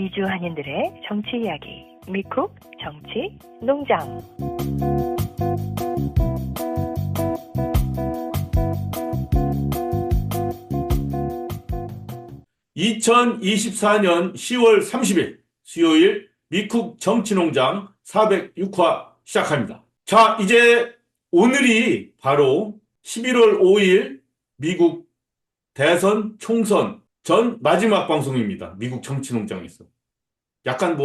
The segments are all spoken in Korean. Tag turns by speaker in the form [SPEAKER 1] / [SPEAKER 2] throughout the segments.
[SPEAKER 1] 미주 한인들의 정치 이야기, 미쿡 정치 농장.
[SPEAKER 2] 2024년 10월 30일 수요일 미쿡 정치농장 406화 시작합니다. 자, 이제 오늘이 바로 11월 5일 미국 대선 총선 전 마지막 방송입니다. 미국 정치농장에서. 약간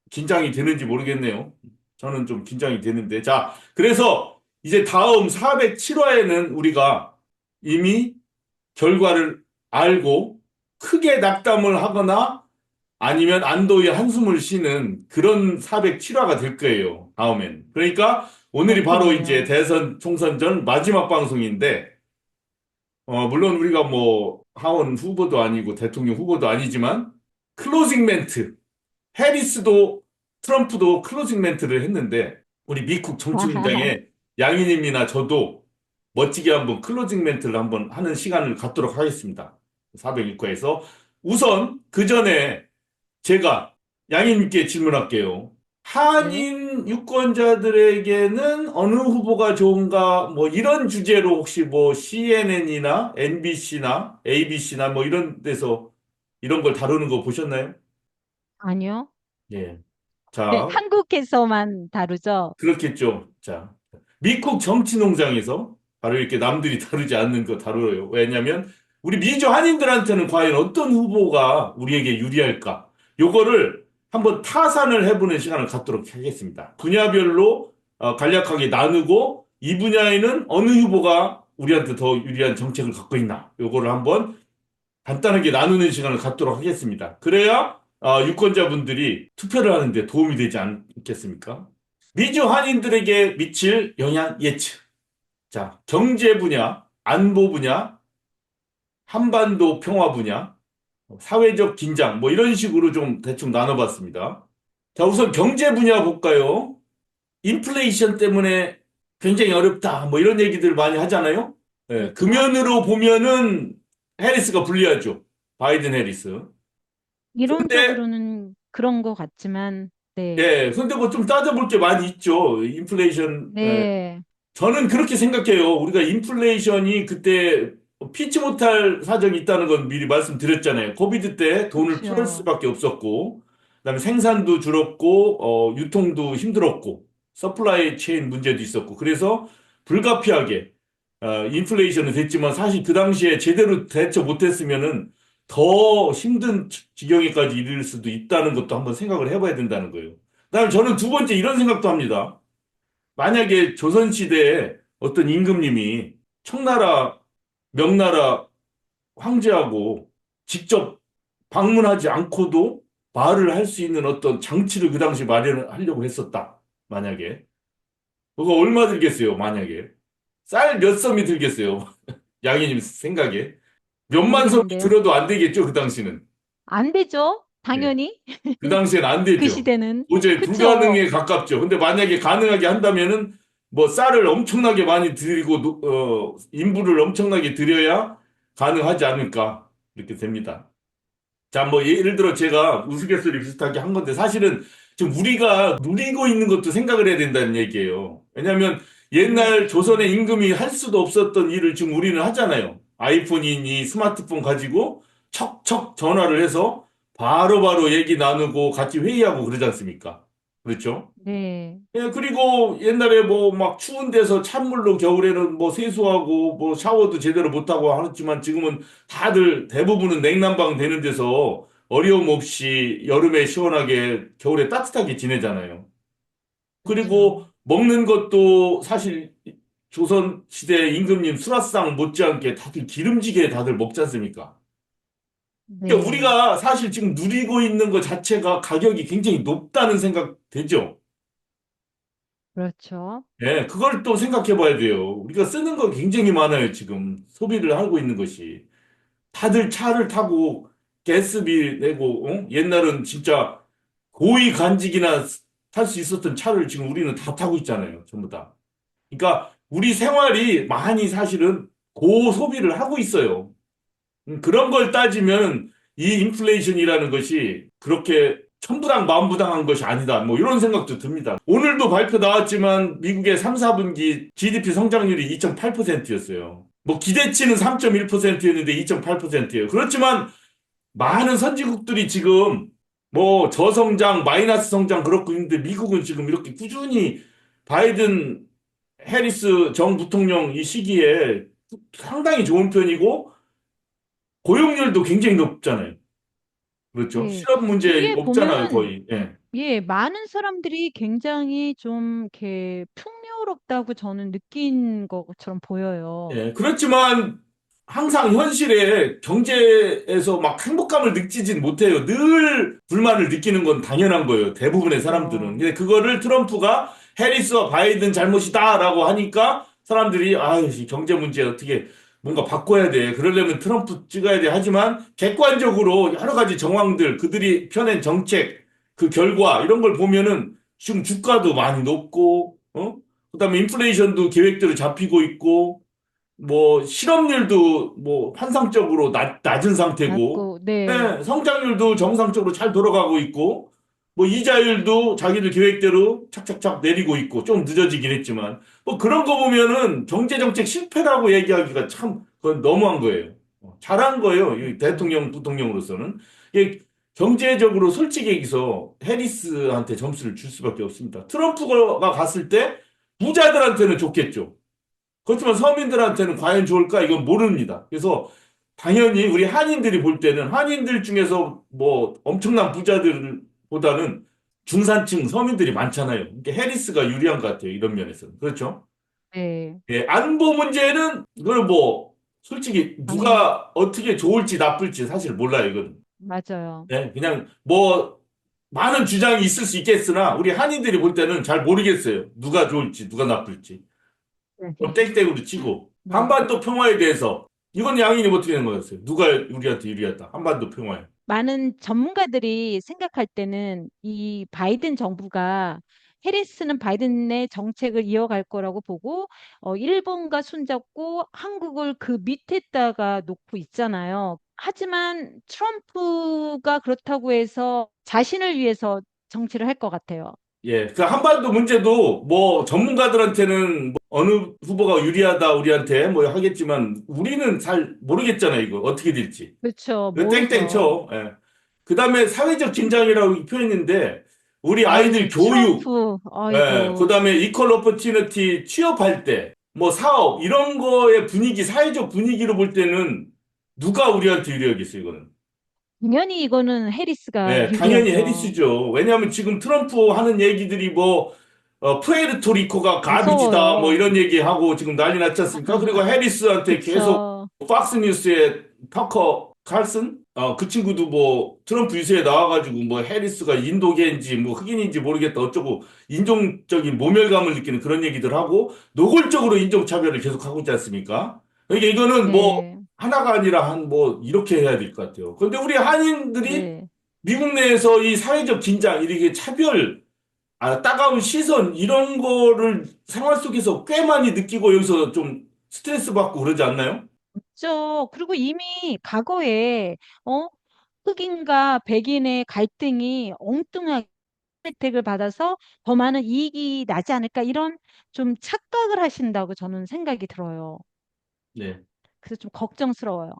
[SPEAKER 2] 긴장이 되는지 모르겠네요. 저는 좀 긴장이 되는데. 자, 그래서 이제 다음 407화에는 우리가 이미 결과를 알고 크게 낙담을 하거나 아니면 안도의 한숨을 쉬는 그런 407화가 될 거예요. 다음엔. 그러니까 오늘이 바로 이제 대선 총선 전 마지막 방송인데, 물론 우리가 하원 후보도 아니고 대통령 후보도 아니지만 클로징 멘트, 해리스도 트럼프도 클로징 멘트를 했는데 우리 미국 정치공장에 양희님이나 저도 멋지게 한번 클로징 멘트를 한번 하는 시간을 갖도록 하겠습니다. 401과에서. 우선 그 전에 제가 양희님께 질문할게요.
[SPEAKER 3] 네.
[SPEAKER 2] 한인 유권자들에게는 어느 후보가 좋은가 이런 주제로 혹시 CNN이나 NBC나 ABC나 이런 데서 이런 걸 다루는 거 보셨나요?
[SPEAKER 3] 아니요.
[SPEAKER 2] 예.
[SPEAKER 3] 네,
[SPEAKER 2] 자,
[SPEAKER 3] 한국에서만 다루죠.
[SPEAKER 2] 그렇겠죠. 자, 미국 정치농장에서 바로 이렇게 남들이 다루지 않는 거 다뤄요. 왜냐면 우리 미주 한인들한테는 과연 어떤 후보가 우리에게 유리할까? 요거를 한번 타산을 해보는 시간을 갖도록 하겠습니다. 분야별로 간략하게 나누고 이 분야에는 어느 후보가 우리한테 더 유리한 정책을 갖고 있나? 요거를 한번 간단하게 나누는 시간을 갖도록 하겠습니다. 그래야 유권자분들이 투표를 하는데 도움이 되지 않겠습니까? 미주 한인들에게 미칠 영향 예측. 자, 경제 분야, 안보 분야, 한반도 평화 분야, 사회적 긴장, 이런 식으로 좀 대충 나눠봤습니다. 자, 우선 경제 분야 볼까요? 인플레이션 때문에 굉장히 어렵다, 이런 얘기들 많이 하잖아요. 예,
[SPEAKER 3] 그렇죠.
[SPEAKER 2] 금연으로 보면은 해리스가 불리하죠. 바이든 해리스. 근데,
[SPEAKER 3] 이론적으로는 그런 것 같지만, 네.
[SPEAKER 2] 예, 근데 좀 따져볼 게 많이 있죠. 인플레이션, 예.
[SPEAKER 3] 네.
[SPEAKER 2] 저는 그렇게 생각해요. 우리가 인플레이션이 그때 피치 못할 사정이 있다는 건 미리 말씀드렸잖아요. 코비드 때 돈을 풀
[SPEAKER 3] 그렇죠.
[SPEAKER 2] 수밖에 없었고, 그다음에 생산도 줄었고, 유통도 힘들었고, 서플라이 체인 문제도 있었고, 그래서 불가피하게 인플레이션은 됐지만 사실 그 당시에 제대로 대처 못했으면은 더 힘든 지경에까지 이를 수도 있다는 것도 한번 생각을 해봐야 된다는 거예요. 그다음에 저는 두 번째 이런 생각도 합니다. 만약에 조선시대에 어떤 임금님이 청나라, 명나라 황제하고 직접 방문하지 않고도 말을 할 수 있는 어떤 장치를 그 당시 마련하려고 했었다. 만약에. 그거 얼마 들겠어요, 만약에. 쌀 몇 섬이 들겠어요. 양해님 생각에. 몇만 섬이
[SPEAKER 3] 모르겠는데요.
[SPEAKER 2] 들어도 안 되겠죠, 그 당시는.
[SPEAKER 3] 안 되죠?
[SPEAKER 2] 네.
[SPEAKER 3] 당연히.
[SPEAKER 2] 그 당시엔 안
[SPEAKER 3] 그
[SPEAKER 2] 되죠.
[SPEAKER 3] 시대는.
[SPEAKER 2] 도저히
[SPEAKER 3] 그쵸.
[SPEAKER 2] 불가능에 가깝죠. 근데 만약에 가능하게 한다면은 쌀을 엄청나게 많이 들이고 인부를 엄청나게 들여야 가능하지 않을까 이렇게 됩니다. 자, 예를 들어 제가 우스갯소리 비슷하게 한 건데 사실은 지금 우리가 누리고 있는 것도 생각을 해야 된다는 얘기예요. 왜냐하면 옛날
[SPEAKER 3] 그렇죠.
[SPEAKER 2] 조선의 임금이 할 수도 없었던 일을 지금 우리는 하잖아요. 아이폰이니 스마트폰 가지고 척척 전화를 해서 바로바로 얘기 나누고 같이 회의하고 그러지 않습니까? 그렇죠?
[SPEAKER 3] 네.
[SPEAKER 2] 예, 그리고 옛날에 막 추운 데서 찬물로 겨울에는 세수하고 샤워도 제대로 못하고 하지만 지금은 다들 대부분은 냉난방 되는 데서 어려움 없이 여름에 시원하게 겨울에 따뜻하게 지내잖아요.
[SPEAKER 3] 그렇죠.
[SPEAKER 2] 그리고 먹는 것도 사실 조선 시대 임금님 수라상 못지않게 다들 기름지게 다들 먹지 않습니까? 그러니까
[SPEAKER 3] 네.
[SPEAKER 2] 우리가 사실 지금 누리고 있는 것 자체가 가격이 굉장히 높다는 생각 되죠?
[SPEAKER 3] 그렇죠.
[SPEAKER 2] 예, 그걸 또 생각해 봐야 돼요. 우리가 쓰는 거 굉장히 많아요, 지금. 소비를 하고 있는 것이. 다들 차를 타고 가스비 내고, 옛날은 진짜 고위 간직이나 탈 수 있었던 차를 지금 우리는 다 타고 있잖아요, 전부 다. 그러니까 우리 생활이 많이 사실은 고소비를 하고 있어요. 그런 걸 따지면 이 인플레이션이라는 것이 그렇게 천부당 만부당한 것이 아니다. 뭐 이런 생각도 듭니다. 오늘도 발표 나왔지만 미국의 3, 4분기 GDP 성장률이 2.8%였어요. 뭐 기대치는 3.1%였는데 2.8%예요. 그렇지만 많은 선진국들이 지금 뭐 저성장, 마이너스 성장 그렇고 있는데 미국은 지금 이렇게 꾸준히 바이든 해리스 정 부통령 이 시기에 상당히 좋은 편이고 고용률도 굉장히 높잖아요. 그렇죠.
[SPEAKER 3] 네.
[SPEAKER 2] 실업 문제
[SPEAKER 3] 뒤에
[SPEAKER 2] 없잖아요,
[SPEAKER 3] 보면,
[SPEAKER 2] 거의. 예.
[SPEAKER 3] 예, 많은 사람들이 굉장히 좀 이렇게 풍요롭다고 저는 느낀 것처럼 보여요.
[SPEAKER 2] 예. 그렇지만 항상 현실에 경제에서 막 행복감을 느끼진 못해요. 늘 불만을 느끼는 건 당연한 거예요. 대부분의 사람들은.
[SPEAKER 3] 그렇죠.
[SPEAKER 2] 근데 그거를 트럼프가 해리스와 바이든 잘못이다라고 하니까 사람들이 이 경제 문제 어떻게 뭔가 바꿔야 돼. 그러려면 트럼프 찍어야 돼. 하지만 객관적으로 여러 가지 정황들, 그들이 펴낸 정책, 그 결과 이런 걸 보면은 지금 주가도 많이 높고, 그다음에 인플레이션도 계획대로 잡히고 있고, 뭐 실업률도 뭐 환상적으로 낮은 상태고,
[SPEAKER 3] 맞고, 네.
[SPEAKER 2] 네, 성장률도 정상적으로 잘 돌아가고 있고, 뭐 이자율도 자기들 계획대로 착착착 내리고 있고, 좀 늦어지긴 했지만, 뭐 그런 거 보면은 경제정책 실패라고 얘기하기가 참 그건 너무한 거예요. 잘한 거예요. 이
[SPEAKER 3] 그렇죠.
[SPEAKER 2] 대통령, 부통령으로서는. 이게 경제적으로 솔직히 얘기해서 해리스한테 점수를 줄 수밖에 없습니다. 트럼프가 갔을 때 부자들한테는 좋겠죠. 그렇지만 서민들한테는 과연 좋을까? 이건 모릅니다. 그래서 당연히 우리 한인들이 볼 때는 한인들 중에서 뭐 엄청난 부자들보다는 중산층 서민들이 많잖아요. 그러니까 해리스가 유리한 것 같아요. 이런 면에서는. 그렇죠?
[SPEAKER 3] 네.
[SPEAKER 2] 예, 안보 문제는 그걸 뭐 솔직히
[SPEAKER 3] 안,
[SPEAKER 2] 누가 어떻게 좋을지 나쁠지 사실 몰라요. 이건.
[SPEAKER 3] 맞아요.
[SPEAKER 2] 예, 그냥 뭐 많은 주장이 있을 수 있겠으나 우리 한인들이 볼 때는 잘 모르겠어요. 누가 좋을지 누가 나쁠지.
[SPEAKER 3] 네.
[SPEAKER 2] 땡땡으로 치고
[SPEAKER 3] 네.
[SPEAKER 2] 한반도 평화에 대해서 이건 양인이 어떻게 된 거였어요? 누가 우리한테 유리하다? 한반도 평화에.
[SPEAKER 3] 많은 전문가들이 생각할 때는 이 바이든 정부가 해리스는 바이든의 정책을 이어갈 거라고 보고 일본과 손잡고 한국을 그 밑에다가 놓고 있잖아요. 하지만 트럼프가 그렇다고 해서 자신을 위해서 정치를 할 것 같아요.
[SPEAKER 2] 예, 그 한반도 문제도 뭐 전문가들한테는 뭐 어느 후보가 유리하다 우리한테 뭐 하겠지만 우리는 잘 모르겠잖아요, 이거 어떻게 될지.
[SPEAKER 3] 그렇죠.
[SPEAKER 2] 그 땡땡
[SPEAKER 3] 모르죠.
[SPEAKER 2] 쳐. 예. 그다음에 사회적 긴장이라고 표현했는데 우리 아이들
[SPEAKER 3] 아유,
[SPEAKER 2] 교육,
[SPEAKER 3] 트럼프,
[SPEAKER 2] 예,
[SPEAKER 3] 아이고.
[SPEAKER 2] 그다음에 이퀄 오퍼튜니티 취업할 때, 뭐 사업 이런 거의 분위기, 사회적 분위기로 볼 때는 누가 우리한테 유리하겠어요, 이거는.
[SPEAKER 3] 당연히 이거는 해리스가
[SPEAKER 2] 네, 당연히
[SPEAKER 3] 유리하죠.
[SPEAKER 2] 해리스죠. 왜냐하면 지금 트럼프 하는 얘기들이 뭐 푸에르토리코가 가두지다 뭐
[SPEAKER 3] 무서워요.
[SPEAKER 2] 이런 얘기하고 지금 난리 났지 않습니까? 그리고 해리스한테 계속
[SPEAKER 3] 그쵸.
[SPEAKER 2] 팍스뉴스에 터커 칼슨 그 친구도 뭐 트럼프 유세에 나와가지고 뭐 해리스가 인도계인지 뭐 흑인인지 모르겠다 어쩌고 인종적인 모멸감을 느끼는 그런 얘기들 하고 노골적으로 인종차별을 계속 하고 있지 않습니까? 그러니까 이거는 뭐
[SPEAKER 3] 네,
[SPEAKER 2] 하나가 아니라 한 뭐 이렇게 해야 될 것 같아요. 그런데 우리 한인들이
[SPEAKER 3] 네.
[SPEAKER 2] 미국 내에서 이 사회적 긴장, 이렇게 차별, 따가운 시선, 이런 거를 생활 속에서 꽤 많이 느끼고 여기서 좀 스트레스 받고 그러지 않나요?
[SPEAKER 3] 그죠. 그리고 이미 과거에, 어, 흑인과 백인의 갈등이 엉뚱하게 혜택을 받아서 더 많은 이익이 나지 않을까 이런 좀 착각을 하신다고 저는 생각이 들어요.
[SPEAKER 2] 네.
[SPEAKER 3] 그래서 좀 걱정스러워요.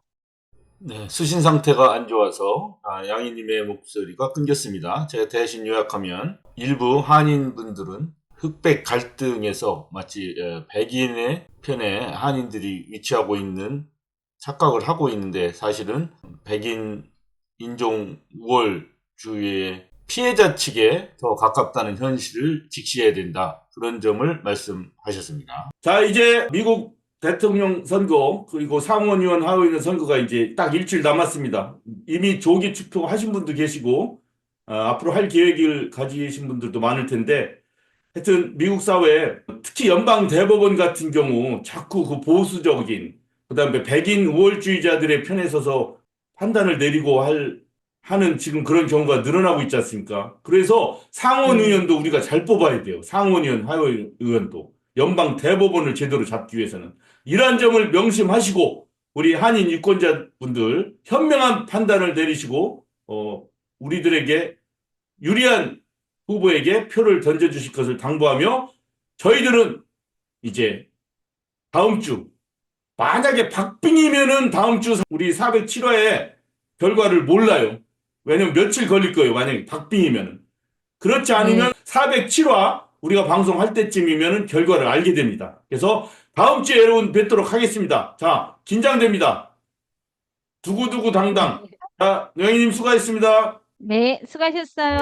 [SPEAKER 2] 네, 수신 상태가 안 좋아서 양희님의 목소리가 끊겼습니다. 제가 대신 요약하면 일부 한인분들은 흑백 갈등에서 마치 백인의 편에 한인들이 위치하고 있는 착각을 하고 있는데 사실은 백인 인종 우월주의의 피해자 측에 더 가깝다는 현실을 직시해야 된다. 그런 점을 말씀하셨습니다. 자, 이제 미국 대통령 선거 그리고 상원의원 하원의원 선거가 이제 딱 일주일 남았습니다. 이미 조기 투표하신 분도 계시고 앞으로 할 계획을 가지신 분들도 많을 텐데 하여튼 미국 사회 특히 연방 대법원 같은 경우 자꾸 그 보수적인 그다음에 백인 우월주의자들의 편에 서서 판단을 내리고 하는 지금 그런 경우가 늘어나고 있지 않습니까? 그래서 상원
[SPEAKER 3] 네,
[SPEAKER 2] 의원도 우리가 잘 뽑아야 돼요. 상원 의원, 하원 의원도 연방 대법원을 제대로 잡기 위해서는 이러한 점을 명심하시고 우리 한인 유권자분들 현명한 판단을 내리시고 우리들에게 유리한 후보에게 표를 던져주실 것을 당부하며 저희들은 이제 다음 주 만약에 박빙이면은 다음 주 우리 407화의 결과를 몰라요. 왜냐면 며칠 걸릴 거예요. 만약에 박빙이면은. 그렇지 않으면 407화 우리가 방송할 때쯤이면은 결과를 알게 됩니다. 그래서 다음 주에 여러분 뵙도록 하겠습니다. 자, 긴장됩니다. 두구두구 당당. 자, 영희님 수고하셨습니다.
[SPEAKER 3] 네, 수고하셨어요.